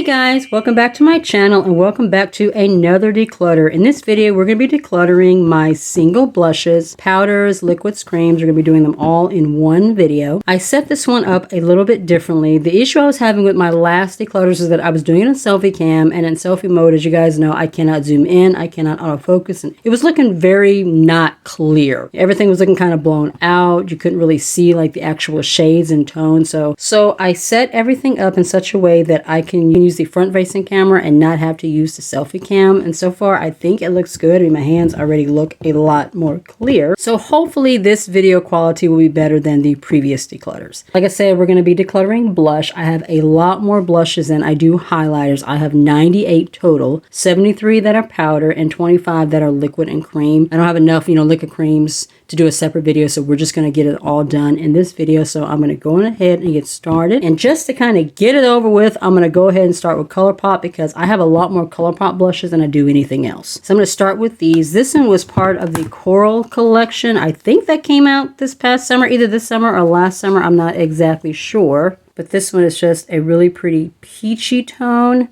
Hey guys, welcome back to my channel and welcome back to another declutter. In this video, we're going to be decluttering my single blushes, powders, liquids, creams. We're going to be doing them all in one video. I set this one up a little bit differently. The issue I was having with my last declutters is that I was doing it in selfie cam, and in selfie mode, as you guys know, I cannot zoom in, I cannot autofocus, and it was looking very not clear. Everything was looking kind of blown out. You couldn't really see like the actual shades and tones. So I set everything up in such a way that I can use the front facing camera and not have to use the selfie cam, and so far I think it looks good. I mean, my hands already look a lot more clear, so hopefully this video quality will be better than the previous declutters. Like I said, we're going to be decluttering blush. I have a lot more blushes than I do highlighters. I have 98 total, 73 that are powder and 25 that are liquid and cream. I don't have enough liquid creams to do a separate video, so we're just going to get it all done in this video. So I'm going to go ahead and get started, and just to kind of get it over with, I'm going to go ahead and start with Colourpop because I have a lot more Colourpop blushes than I do anything else. So I'm going to start with these. This one was part of the Coral collection. I think that came out this past summer, either this summer or last summer. I'm not exactly sure. But this one is just a really pretty peachy tone.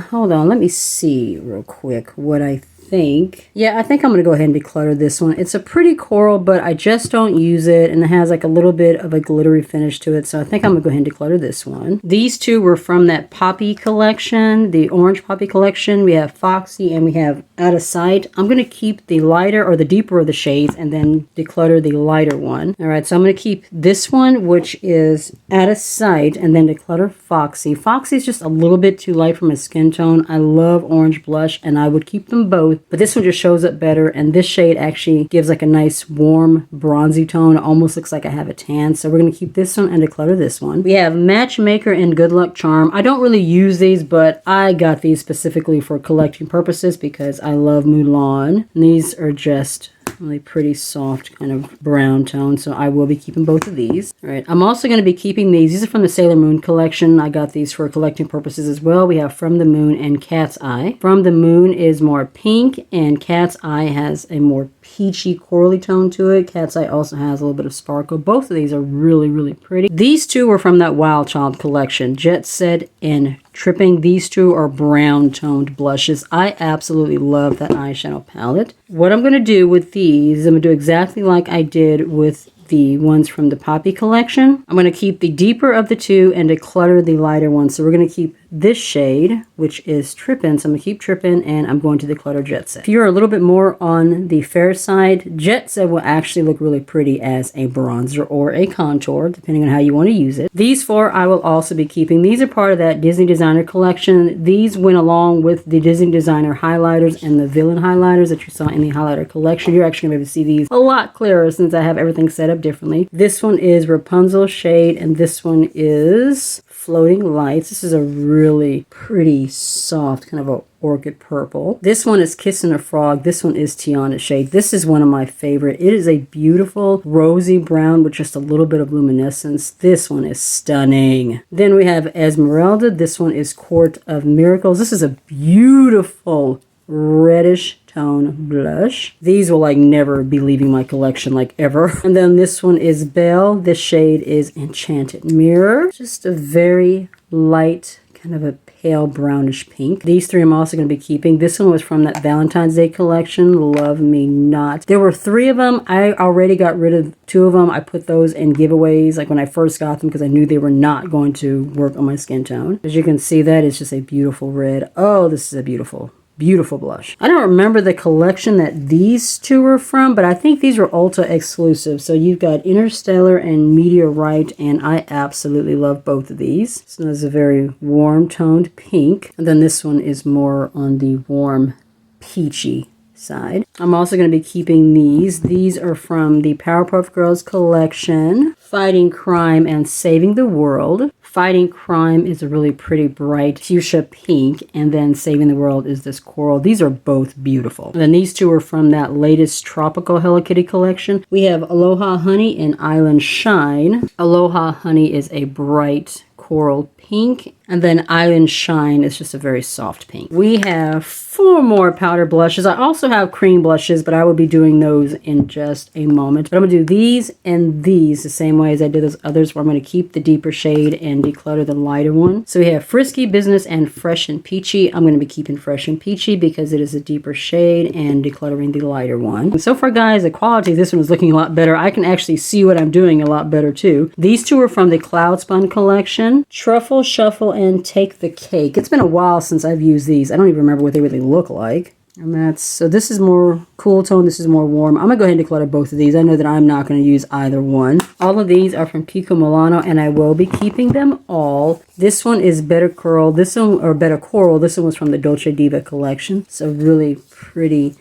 Hold on, let me see real quick what I think. Yeah, I think I'm going to go ahead and declutter this one. It's a pretty coral, but I just don't use it, and it has like a little bit of a glittery finish to it, so I think I'm going to go ahead and declutter this one. These two were from that Poppy collection, the Orange Poppy collection. We have Foxy and we have Out of Sight. I'm going to keep the lighter or the deeper of the shades and then declutter the lighter one. Alright, so I'm going to keep this one, which is Out of Sight, and then declutter Foxy. Foxy is just a little bit too light for my skin tone. I love orange blush and I would keep them both, but this one just shows up better, and this shade actually gives like a nice warm bronzy tone. It almost looks like I have a tan, so we're going to keep this one and declutter this one. We have Matchmaker and Good Luck Charm. I don't really use these, but I got these specifically for collecting purposes because I love Mulan, and these are just really pretty soft kind of brown tone, so I will be keeping both of these. All right, I'm also going to be keeping these. These are from the Sailor Moon collection. I got these for collecting purposes as well. We have From the Moon and Cat's Eye. From the Moon is more pink, and Cat's Eye has a more peachy corally tone to it. Cat's Eye also has a little bit of sparkle. Both of these are really, really pretty. These two were from that Wild Child collection, Jet Set and Tripping. These two are brown toned blushes. I absolutely love that eyeshadow palette. What I'm going to do with these, I'm going to do exactly like I did with the ones from the Poppy collection. I'm going to keep the deeper of the two and declutter the lighter one. So we're going to keep this shade, which is Trippin'. So I'm going to keep Trippin', and I'm going to declutter Jet Set. If you're a little bit more on the fair side, Jet Set will actually look really pretty as a bronzer or a contour, depending on how you want to use it. These four I will also be keeping. These are part of that Disney Designer collection. These went along with the Disney Designer highlighters and the Villain highlighters that you saw in the highlighter collection. You're actually going to be able to see these a lot clearer since I have everything set up differently. This one is Rapunzel shade, and this one is Floating Lights. This is a really pretty soft kind of a orchid purple. This one is Kissing a Frog. This one is Tiana shade. This is one of my favorite. It is a beautiful rosy brown with just a little bit of luminescence. This one is stunning. Then we have Esmeralda. This one is Court of Miracles. This is a beautiful reddish tone blush. These will like never be leaving my collection, like ever. And then this one is Belle. This shade is Enchanted Mirror. Just a very light kind of a pale brownish pink. These three I'm also going to be keeping. This one was from that Valentine's Day collection, Love Me Not. There were three of them. I already got rid of two of them. I put those in giveaways like when I first got them because I knew they were not going to work on my skin tone. As you can see, that is just a beautiful red. Oh, this is a beautiful blush. I don't remember the collection that these two were from, but I think these were Ulta exclusive. So you've got Interstellar and Meteorite, and I absolutely love both of these. So this is a very warm toned pink, and then this one is more on the warm peachy side. I'm also going to be keeping these. These are from the Powerpuff Girls collection, Fighting Crime and Saving the World. Fighting Crime is a really pretty bright fuchsia pink, and then Saving the World is this coral. These are both beautiful. And then these two are from that latest Tropical Hello Kitty collection. We have Aloha Honey and Island Shine. Aloha Honey is a bright coral pink, And then Island Shine is just a very soft pink. We have 4 more powder blushes. I also have cream blushes, but I will be doing those in just a moment. But I'm going to do these and these the same way as I did those others, where I'm going to keep the deeper shade and declutter the lighter one. So we have Frisky, Business, and Fresh and Peachy. I'm going to be keeping Fresh and Peachy because it is a deeper shade and decluttering the lighter one. And so far, guys, the quality of this one is looking a lot better. I can actually see what I'm doing a lot better too. These two are from the Cloud Spun collection. Truffle, Shuffle, and Take the Cake. It's been a while since I've used these. I don't even remember what they really look like. And so this is more cool tone, this is more warm. I'm gonna go ahead and declutter both of these. I know that I'm not gonna use either one. All of these are from Pico Milano, and I will be keeping them all. This one is Better Curl, this one, or Better Coral. This one was from the Dolce Diva collection. So really pretty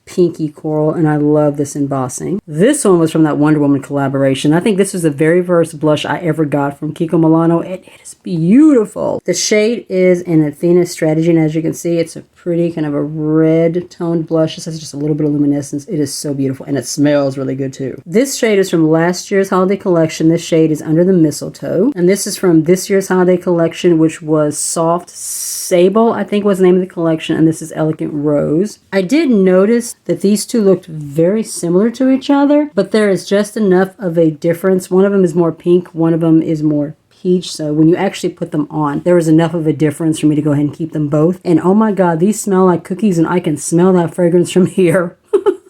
pinky coral, and I love this embossing. This one was from that Wonder Woman collaboration. I think this was the very first blush I ever got from Kiko Milano, and it is beautiful. The shade is an Athena Strategy, and as you can see, it's a pretty kind of a red toned blush. This has just a little bit of luminescence. It is so beautiful, and it smells really good too. This shade is from last year's holiday collection. This shade is Under the Mistletoe, and this is from this year's holiday collection, which was Soft Sable, I think was the name of the collection, and this is Elegant Rose. I did notice that these two looked very similar to each other, but there is just enough of a difference. One of them is more pink, one of them is more peach. So when you actually put them on, there was enough of a difference for me to go ahead and keep them both. And oh my god, these smell like cookies, and I can smell that fragrance from here.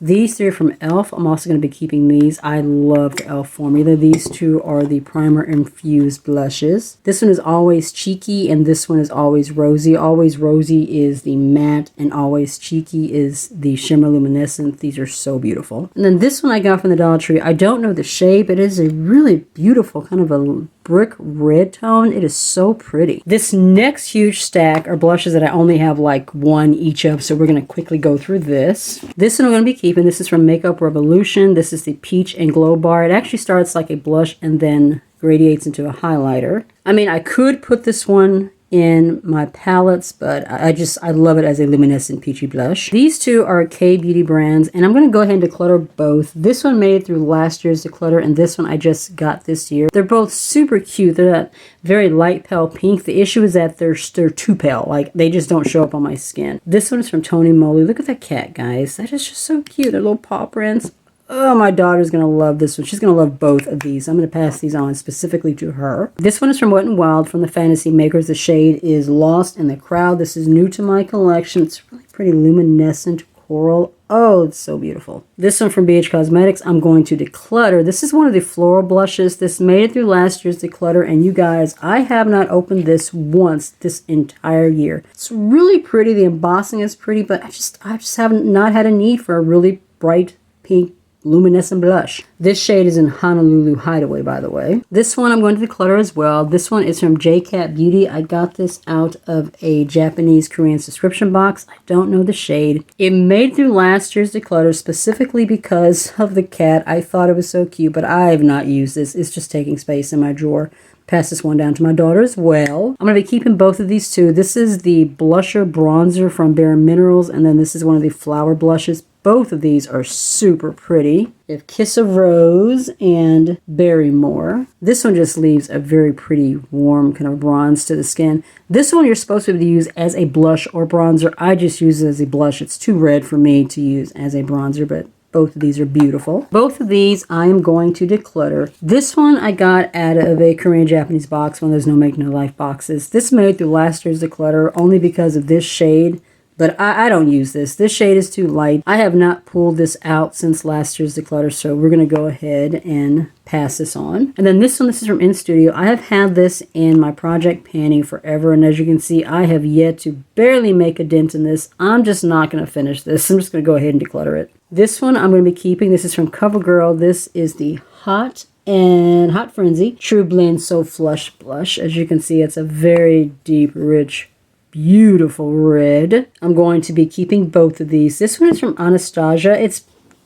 These 3 are from e.l.f. I'm also going to be keeping these. I love the e.l.f. formula. These 2 are the primer infused blushes. This one is Always Cheeky, and this one is Always Rosy. Always Rosy is the matte, and Always Cheeky is the shimmer luminescent. These are so beautiful. And then this one I got from the Dollar Tree. I don't know the shade, but it is a really beautiful kind of a brick red tone. It is so pretty. This next huge stack are blushes that I only have like 1 each of, so we're going to quickly go through this. This one I'm going to be keeping. This is from Makeup Revolution. This is the Peach and Glow Bar. It actually starts like a blush and then gradiates into a highlighter. I mean, I could put this one in my palettes, but I love it as a luminescent peachy blush. These 2 are K-Beauty brands, and I'm going to go ahead and declutter both. This one made it through last year's declutter, and this one I just got this year. They're both super cute. They're that very light pale pink. The issue is that they're too pale. Like, they just don't show up on my skin. This one is from Tony Moly. Look at that cat, guys. That is just so cute. Their little paw prints. Oh, my daughter's going to love this one. She's going to love both of these. I'm going to pass these on specifically to her. This one is from Wet n Wild from the Fantasy Makers. The shade is Lost in the Crowd. This is new to my collection. It's really pretty luminescent coral. Oh, it's so beautiful. This one from BH Cosmetics, I'm going to declutter. This is one of the floral blushes. This made it through last year's declutter, and you guys, I have not opened this once this entire year. It's really pretty. The embossing is pretty, but I just haven't not had a need for a really bright pink luminescent blush. This shade is in Honolulu Hideaway, by the way. This one I'm going to declutter as well. This one is from JCat Beauty. I got this out of a Japanese Korean subscription box. I don't know the shade. It made through last year's declutter specifically because of the cat. I thought it was so cute, but I have not used this. It's just taking space in my drawer. Pass this one down to my daughter as well. I'm going to be keeping both of these 2. This is the blusher bronzer from Bare Minerals, and then this is one of the flower blushes. Both of these are super pretty. We have Kiss of Rose and Barrymore. This one just leaves a very pretty warm kind of bronze to the skin. This one you're supposed to be able to use as a blush or bronzer. I just use it as a blush. It's too red for me to use as a bronzer, but both of these are beautiful. Both of these I am going to declutter. This one I got out of a Korean Japanese box, one of those No Make No Life boxes. This made through last year's declutter only because of this shade. But I don't use this. This shade is too light. I have not pulled this out since last year's declutter, so we're going to go ahead and pass this on. And then this one, this is from In Studio. I have had this in my Project Panty forever, and as you can see, I have yet to barely make a dent in this. I'm just not going to finish this. I'm just going to go ahead and declutter it. This one I'm going to be keeping. This is from CoverGirl. This is the Hot Frenzy True Blend So Flush Blush. As you can see, it's a very deep, rich, beautiful red. I'm going to be keeping both of these. This one is from Anastasia. It's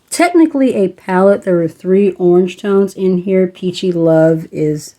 technically a palette. There are 3 orange tones in here. Peachy Love is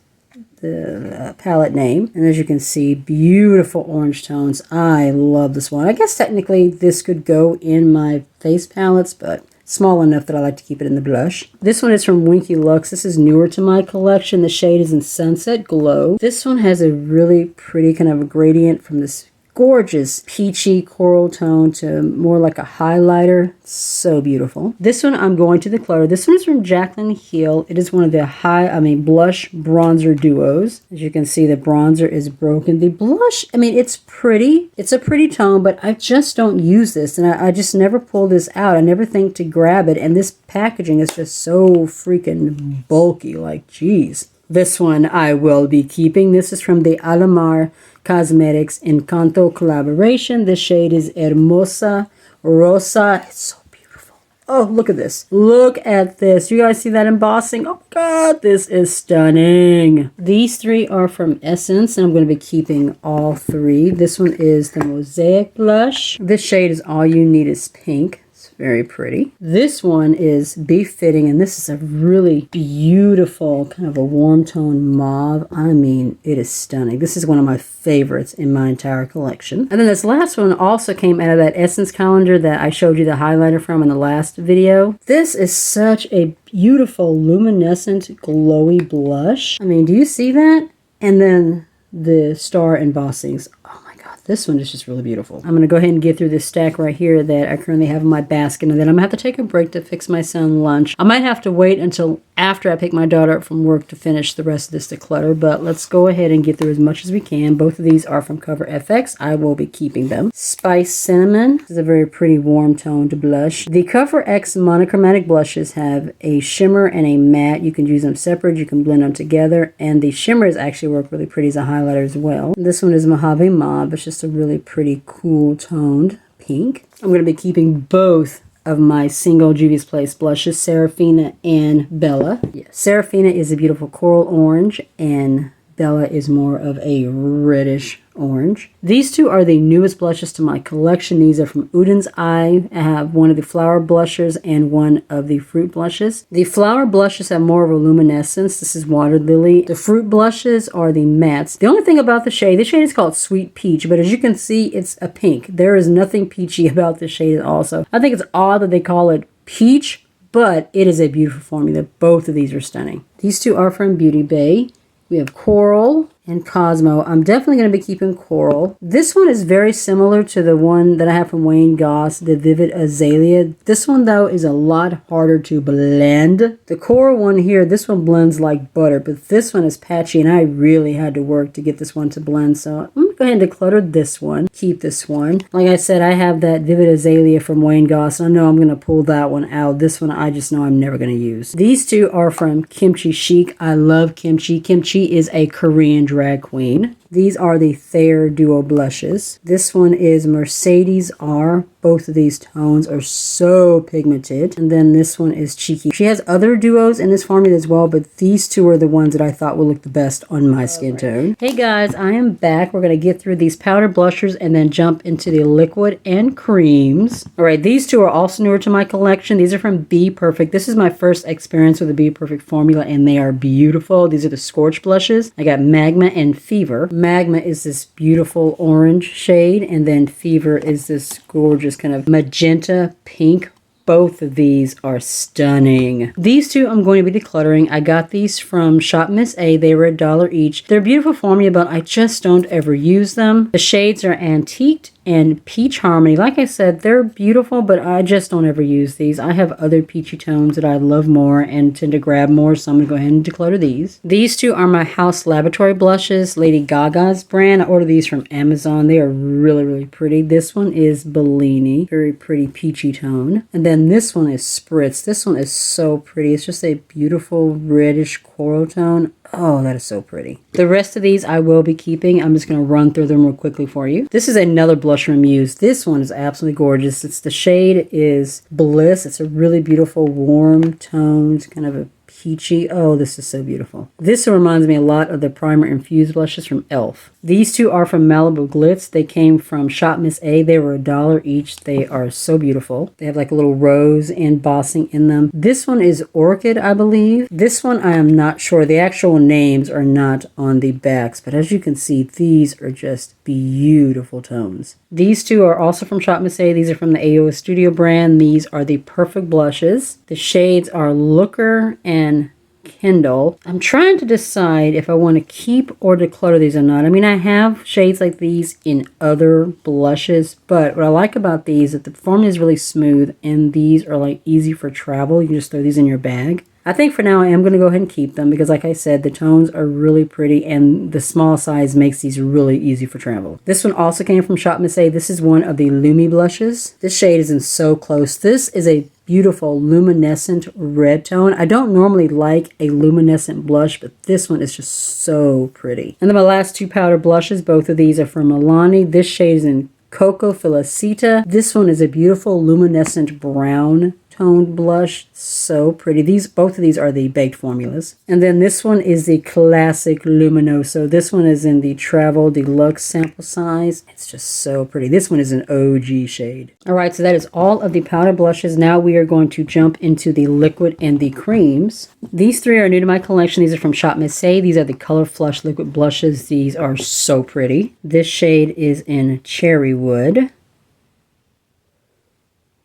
the palette name. And as you can see, beautiful orange tones. I love this one. I guess technically this could go in my face palettes, but small enough that I like to keep it in the blush. This one is from Winky Lux. This is newer to my collection. The shade is in Sunset Glow. This one has a really pretty kind of a gradient from this gorgeous peachy coral tone to more like a highlighter. So beautiful. This one I'm going to declutter. This one is from Jaclyn Hill. It is one of the blush bronzer duos. As you can see, the bronzer is broken. The blush, it's pretty. It's a pretty tone, but I just don't use this, and I just never pull this out. I never think to grab it, and this packaging is just so freaking bulky. Like, geez. This one I will be keeping. This is from the Alamar Cosmetics Encanto collaboration. The shade is Hermosa Rosa. It's so beautiful. Oh, look at this. Look at this. You guys see that embossing? Oh my God, this is stunning. These three are from Essence, and I'm going to be keeping all three. This one is the Mosaic Blush. This shade is All You Need Is Pink. Very pretty. This one is Beef Fitting, and this is a really beautiful kind of a warm tone mauve. It is stunning. This is one of my favorites in my entire collection. And then this last one also came out of that Essence calendar that I showed you the highlighter from in the last video. This is such a beautiful luminescent glowy blush. Do you see that? And then the star embossings. Oh my God, this one is just really beautiful. I'm going to go ahead and get through this stack right here that I currently have in my basket, and then I'm going to have to take a break to fix my son lunch. I might have to wait until after I pick my daughter up from work to finish the rest of this declutter, but let's go ahead and get through as much as we can. Both of these are from Cover FX. I will be keeping them. Spice Cinnamon. This is a very pretty warm toned blush. The Cover X monochromatic blushes have a shimmer and a matte. You can use them separate. You can blend them together, and the shimmers actually work really pretty as a highlighter as well. This one is Mojave Mauve. It's just a really pretty cool toned pink. I'm going to be keeping both of my single Juvia's Place blushes, Serafina and Bella. Yeah, Serafina is a beautiful coral orange, and Bella is more of a reddish orange. These two are the newest blushes to my collection. These are from Udin's Eye. I have one of the flower blushes and one of the fruit blushes. The flower blushes have more of a luminescence. This is Water Lily. The fruit blushes are the mattes. The only thing about the shade is called Sweet Peach, but as you can see, it's a pink. There is nothing peachy about this shade also. I think it's odd that they call it peach, but it is a beautiful formula. Both of these are stunning. These two are from Beauty Bay. We have Coral and Cosmo. I'm definitely going to be keeping Coral. This one is very similar to the one that I have from Wayne Goss, the Vivid Azalea. This one, though, is a lot harder to blend. The Coral one here, this one blends like butter, but this one is patchy, and I really had to work to get this one to blend, so I'm going to go ahead and declutter this one. Keep this one. Like I said, I have that Vivid Azalea from Wayne Goss, and I know I'm going to pull that one out. This one, I just know I'm never going to use. These two are from Kimchi Chic. I love Kimchi. Kimchi is a Korean drag queen. These are the Thayer Duo blushes. This one is Mercedes R. Both of these tones are so pigmented. And then this one is Cheeky. She has other duos in this formula as well, but these two are the ones that I thought will look the best on my skin tone. Hey guys, I am back. We're going to get through these powder blushers and then jump into the liquid and creams. Alright, these two are also newer to my collection. These are from Be Perfect. This is my first experience with the Be Perfect formula, and they are beautiful. These are the Scorch blushes. I got Magma and Fever. Magma is this beautiful orange shade, and then Fever is this gorgeous kind of magenta pink. Both of these are stunning. These two I'm going to be decluttering. I got these from Shop Miss A. They were $1 each. They're beautiful formula, but I just don't ever use them. The shades are Antiqued and Peach Harmony. Like I said, they're beautiful, but I just don't ever use these. I have other peachy tones that I love more and tend to grab more, so I'm going to go ahead and declutter these. These two are my House Laboratory blushes, Lady Gaga's brand. I ordered these from Amazon. They are really, really pretty. This one is Bellini, very pretty peachy tone. And then this one is Spritz. This one is so pretty. It's just a beautiful reddish coral tone. Oh, that is so pretty. The rest of these I will be keeping. I'm just going to run through them real quickly for you. This is another blush from Muse. This one is absolutely gorgeous. The shade is Bliss. It's a really beautiful warm toned kind of a peachy. Oh, this is so beautiful. This reminds me a lot of the primer infused blushes from e.l.f. These two are from Malibu Glitz. They came from Shop Miss A. They were $1 each. They are so beautiful. They have like a little rose embossing in them. This one is Orchid, I believe. This one I am not sure. The actual names are not on the backs, but as you can see, these are just beautiful tones. These two are also from Shop Misc. These are from the AO Studio brand. These are the perfect blushes. The shades are Looker and Kindle. I'm trying to decide if I want to keep or declutter these or not. I mean, I have shades like these in other blushes, but what I like about these is that the formula is really smooth and these are like easy for travel. You can just throw these in your bag. I think for now I am going to go ahead and keep them because like I said, the tones are really pretty and the small size makes these really easy for travel. This one also came from Shop Misc. This is one of the Lumi blushes. This shade is in So Close. This is a beautiful luminescent red tone. I don't normally like a luminescent blush, but this one is just so pretty. And then my last two powder blushes, both of these are from Milani. This shade is in Coco Felicita. This one is a beautiful luminescent brown toned blush. So pretty. Both of these are the baked formulas. And then this one is the classic Luminoso. This one is in the Travel Deluxe sample size. It's just so pretty. This one is an OG shade. Alright, so that is all of the powder blushes. Now we are going to jump into the liquid and the creams. These three are new to my collection. These are from Shop Misc. These are the Color Flush liquid blushes. These are so pretty. This shade is in Cherry Wood.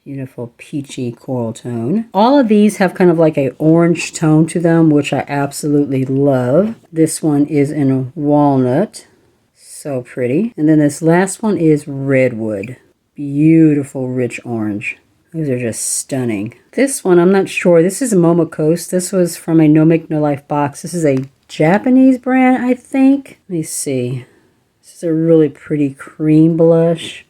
Beautiful peachy coral tone. All of these have kind of like a orange tone to them, which I absolutely love. This one is in a walnut. So pretty. And then this last one is Redwood. Beautiful rich orange. These are just stunning. This one, I'm not sure. This is Momo Coast. This was from a No Make No Life box. This is a Japanese brand, I think. Let me see. This is a really pretty cream blush.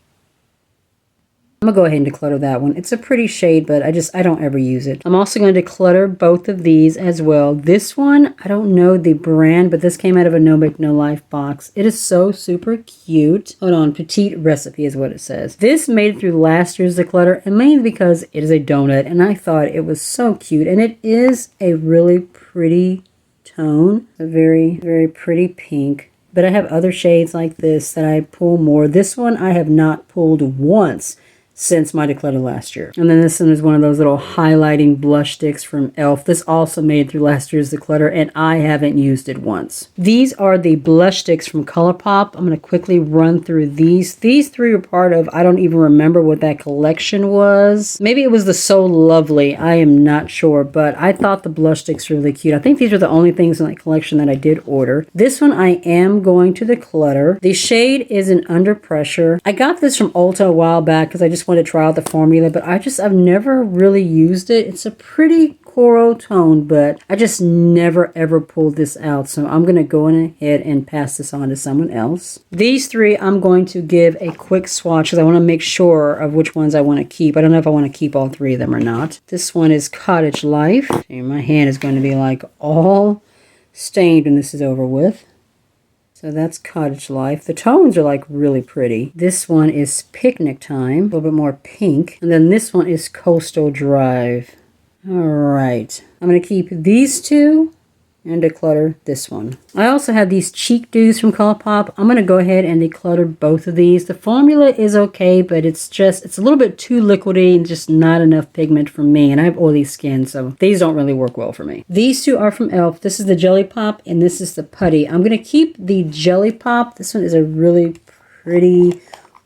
I'm going to go ahead and declutter that one. It's a pretty shade, but I don't ever use it. I'm also going to declutter both of these as well. This one, I don't know the brand, but this came out of a No Make No Life box. It is so super cute. Hold on, Petite Recipe is what it says. This made it through last year's declutter, and mainly because it is a donut, and I thought it was so cute. And it is a really pretty tone. A very, very pretty pink. But I have other shades like this that I pull more. This one I have not pulled once since my declutter last year. And then this one is one of those little highlighting blush sticks from e.l.f. This also made through last year's declutter and I haven't used it once. These are the blush sticks from Colourpop. I'm going to quickly run through these. These three are part of, I don't even remember what that collection was. Maybe it was the So Lovely. I am not sure, but I thought the blush sticks were really cute. I think these are the only things in that collection that I did order. This one I am going to declutter. The shade is in Under Pressure. I got this from Ulta a while back because I just wanted to try out the formula, but I've never really used it. It's a pretty coral tone, but I just never ever pulled this out, so I'm going to go ahead and pass this on to someone else. These three I'm going to give a quick swatch because I want to make sure of which ones I want to keep. I don't know if I want to keep all three of them or not. This one is Cottage Life. And my hand is going to be like all stained when this is over with. So that's Cottage Life. The tones are like really pretty. This one is Picnic Time, a little bit more pink. And then this one is Coastal Drive. All right. I'm going to keep these two and declutter this one. I also have these Cheek Dews from Colourpop. I'm going to go ahead and declutter both of these. The formula is okay, but it's a little bit too liquidy and just not enough pigment for me. And I have oily skin, so these don't really work well for me. These two are from e.l.f. This is the Jelly Pop and this is the Putty. I'm going to keep the Jelly Pop. This one is a really pretty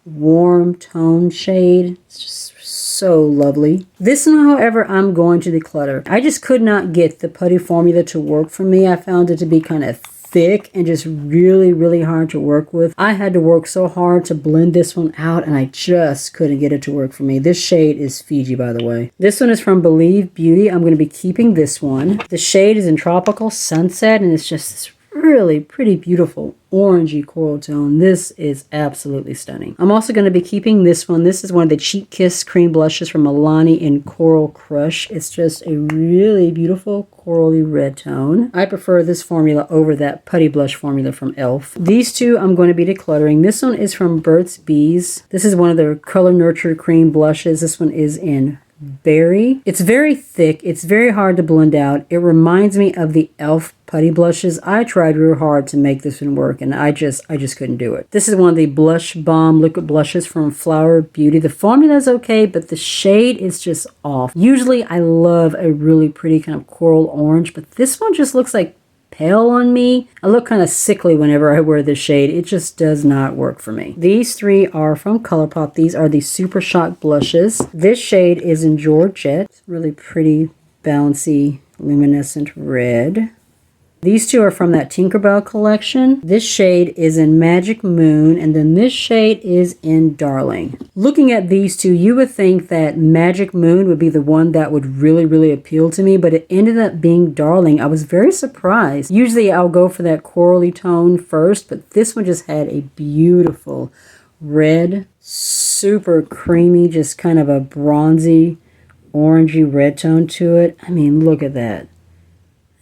warm tone shade. It's just so lovely. This one, however, I'm going to declutter. I just could not get the putty formula to work for me. I found it to be kind of thick and just really, really hard to work with. I had to work so hard to blend this one out and I just couldn't get it to work for me. This shade is Fiji, by the way. This one is from Believe Beauty. I'm going to be keeping this one. The shade is in Tropical Sunset and it's just this really pretty, beautiful orangey coral tone. This is absolutely stunning. I'm also going to be keeping this one. This is one of the Cheek Kiss cream blushes from Milani in Coral Crush. It's just a really beautiful corally red tone. I prefer this formula over that putty blush formula from e.l.f. These two I'm going to be decluttering. This one is from Burt's Bees. This is one of their Color Nurture cream blushes. This one is in Berry. It's very thick. It's very hard to blend out. It reminds me of the e.l.f. putty blushes. I tried real hard to make this one work and I just couldn't do it. This is one of the Blush Bomb liquid blushes from Flower Beauty. The formula is okay, but the shade is just off. Usually I love a really pretty kind of coral orange, but this one just looks like pale on me. I look kind of sickly whenever I wear this shade. It just does not work for me. These three are from Colourpop. These are the Super Shock blushes. This shade is in Georgette. It's really pretty, bouncy, luminescent red. These two are from that Tinkerbell collection. This shade is in Magic Moon, and then this shade is in Darling. Looking at these two, you would think that Magic Moon would be the one that would really appeal to me, but it ended up being Darling. I was very surprised. Usually I'll go for that corally tone first, but this one just had a beautiful red, super creamy, just kind of a bronzy, orangey red tone to it. I mean, look at that.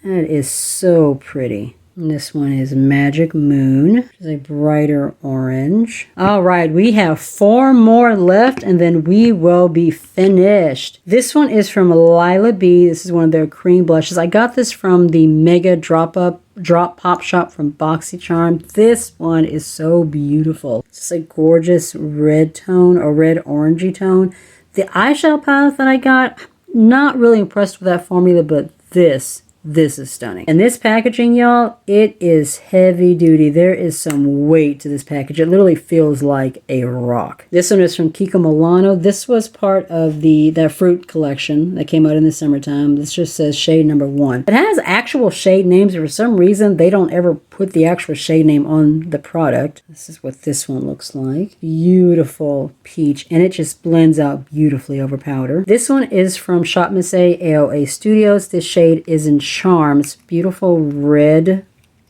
That is so pretty. And this one is Magic Moon, which is a brighter orange. All right, we have 4 more left, and then we will be finished. This one is from Lila B. This is one of their cream blushes. I got this from the Mega Drop Pop Shop from BoxyCharm. This one is so beautiful. It's just a gorgeous red tone, or red orangey tone. The eyeshadow palette that I got, not really impressed with that formula, but this is stunning. And this packaging, y'all, it is heavy duty. There is some weight to this package. It literally feels like a rock. This one is from Kiko Milano. This was part of that fruit collection that came out in the summertime. This just says shade number 1. It has actual shade names, and for some reason they don't ever put the actual shade name on the product. This is what this one looks like. Beautiful peach, and it just blends out beautifully over powder. This one is from Shop Misc AOA Studios. This shade is in Charm. It's beautiful red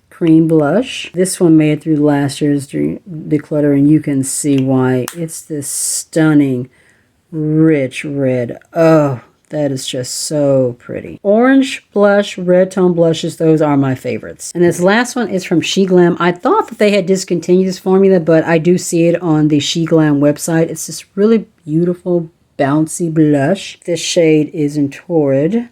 cream blush. This one made it through last year's Declutter, and you can see why. It's this stunning rich red. Oh, that is just so pretty. Orange blush, red tone blushes, those are my favorites. And this last one is from SheGlam. I thought that they had discontinued this formula, but I do see it on the SheGlam website. It's this really beautiful bouncy blush. This shade is in Torrid.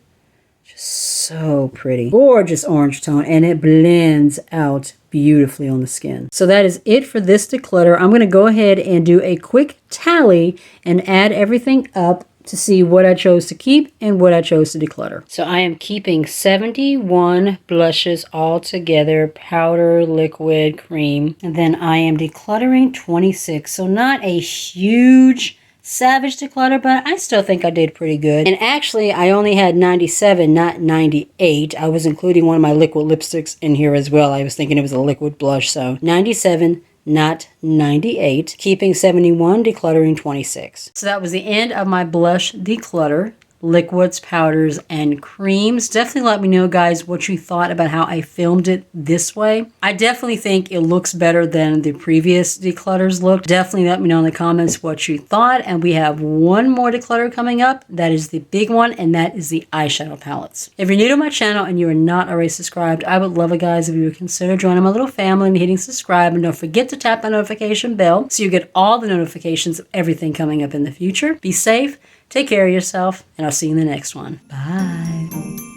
So pretty. Gorgeous orange tone, and it blends out beautifully on the skin. So that is it for this declutter. I'm going to go ahead and do a quick tally and add everything up to see what I chose to keep and what I chose to declutter. So I am keeping 71 blushes all together, powder, liquid, cream, and then I am decluttering 26. So not a huge savage declutter, but I still think I did pretty good. And actually, I only had 97, not 98. I was including one of my liquid lipsticks in here as well. I was thinking it was a liquid blush, so 97, not 98. Keeping 71, decluttering 26. So that was the end of my blush declutter. Liquids, powders, and creams. Definitely let me know, guys, what you thought about how I filmed it this way. I definitely think it looks better than the previous declutters looked. Definitely let me know in the comments what you thought. And we have one more declutter coming up. That is the big one, and that is the eyeshadow palettes. If you're new to my channel and you are not already subscribed, I would love it, guys, if you would consider joining my little family and hitting subscribe. And don't forget to tap the notification bell so you get all the notifications of everything coming up in the future. Be safe. Take care of yourself, and I'll see you in the next one. Bye.